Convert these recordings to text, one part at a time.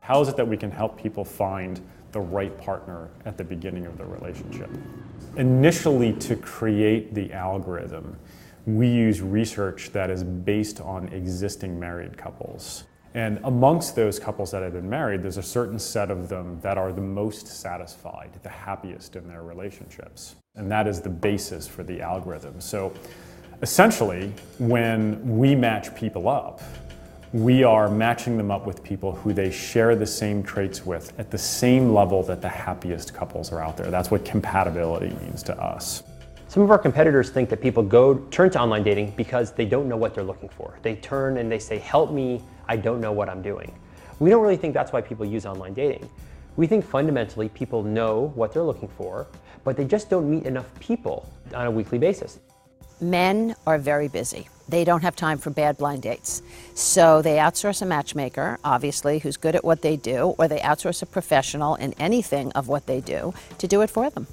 How is it that we can help people find the right partner at the beginning of the relationship? Initially, to create the algorithm, we use research that is based on existing married couples. And amongst those couples that have been married, there's a certain set of them that are the most satisfied, the happiest in their relationships. And that is the basis for the algorithm. So essentially, when we match people up, we are matching them up with people who they share the same traits with at the same level that the happiest couples are out there. That's what compatibility means to us. Some of our competitors think that people turn to online dating because they don't know what they're looking for. They turn and they say, help me, I don't know what I'm doing. We don't really think that's why people use online dating. We think fundamentally people know what they're looking for, but they just don't meet enough people on a weekly basis. Men are very busy. They don't have time for bad blind dates. So they outsource a matchmaker, obviously, who's good at what they do, or they outsource a professional in anything of what they do to do it for them.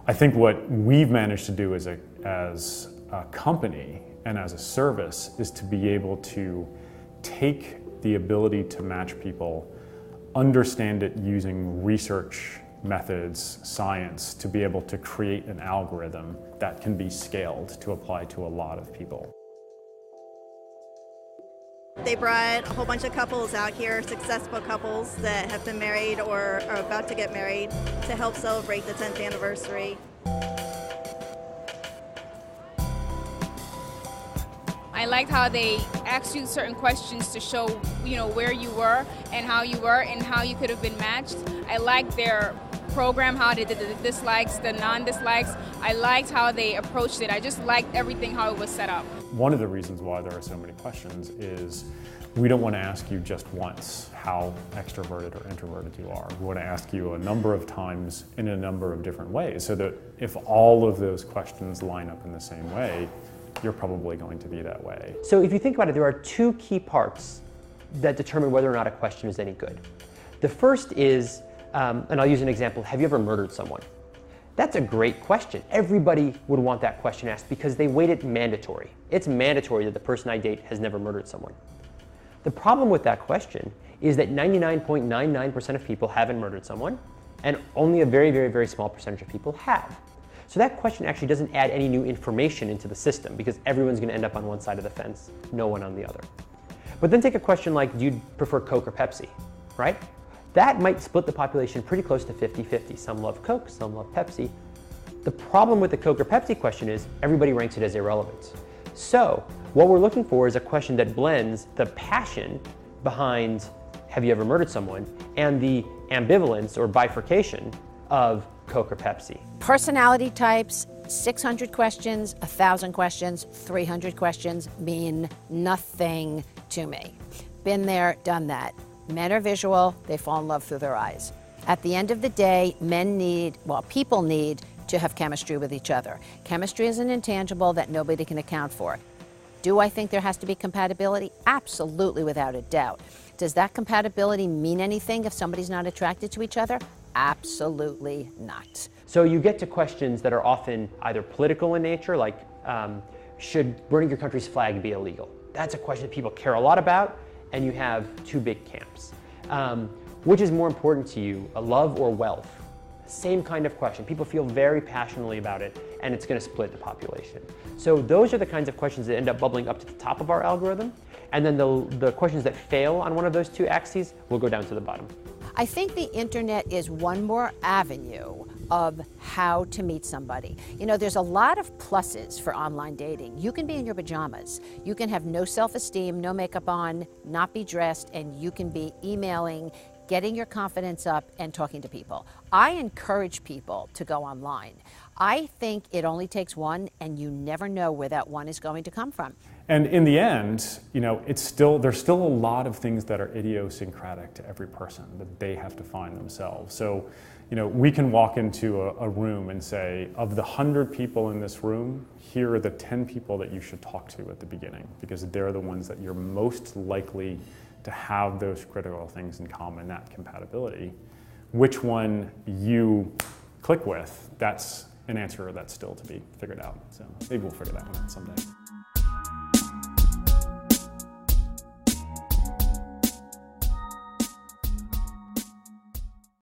I think what we've managed to do as a company and as a service is to be able to take the ability to match people, understand it using research methods, science, to be able to create an algorithm that can be scaled to apply to a lot of people. They brought a whole bunch of couples out here, successful couples that have been married or are about to get married, to help celebrate the 10th anniversary. I liked how they asked you certain questions to show, where you were and how you were and how you could have been matched. I liked their program, how they did the dislikes, the non-dislikes. I liked how they approached it. I just liked everything, how it was set up. One of the reasons why there are so many questions is we don't want to ask you just once how extroverted or introverted you are. We want to ask you a number of times in a number of different ways, so that if all of those questions line up in the same way, you're probably going to be that way. So if you think about it, there are two key parts that determine whether or not a question is any good. The first is, and I'll use an example, have you ever murdered someone? That's a great question. Everybody would want that question asked because they weight it mandatory. It's mandatory that the person I date has never murdered someone. The problem with that question is that 99.99% of people haven't murdered someone, and only a very, very, very small percentage of people have. So that question actually doesn't add any new information into the system because everyone's going to end up on one side of the fence, no one on the other. But then take a question like, do you prefer Coke or Pepsi, right? That might split the population pretty close to 50-50. Some love Coke, some love Pepsi. The problem with the Coke or Pepsi question is everybody ranks it as irrelevant. So what we're looking for is a question that blends the passion behind have you ever murdered someone and the ambivalence or bifurcation of Coke or Pepsi. Personality types, 600 questions, 1,000 questions, 300 questions mean nothing to me. Been there, done that. Men are visual, they fall in love through their eyes. At the end of the day, people need to have chemistry with each other. Chemistry is an intangible that nobody can account for. Do I think there has to be compatibility? Absolutely, without a doubt. Does that compatibility mean anything if somebody's not attracted to each other? Absolutely not. So you get to questions that are often either political in nature, like should burning your country's flag be illegal? That's a question that people care a lot about, and you have two big camps. Which is more important to you, love or wealth? Same kind of question. People feel very passionately about it, and it's going to split the population. So those are the kinds of questions that end up bubbling up to the top of our algorithm, and then the questions that fail on one of those two axes will go down to the bottom. I think the internet is one more avenue of how to meet somebody. There's a lot of pluses for online dating. You can be in your pajamas. You can have no self-esteem, no makeup on, not be dressed, and you can be emailing, getting your confidence up, and talking to people. I encourage people to go online. I think it only takes one, and you never know where that one is going to come from. And in the end, there's still a lot of things that are idiosyncratic to every person that they have to find themselves. So, we can walk into a room and say, of the 100 people in this room, here are the 10 people that you should talk to at the beginning, because they're the ones that you're most likely to have those critical things in common, that compatibility. Which one you click with, that's an answer that's still to be figured out. So maybe we'll figure that one out someday.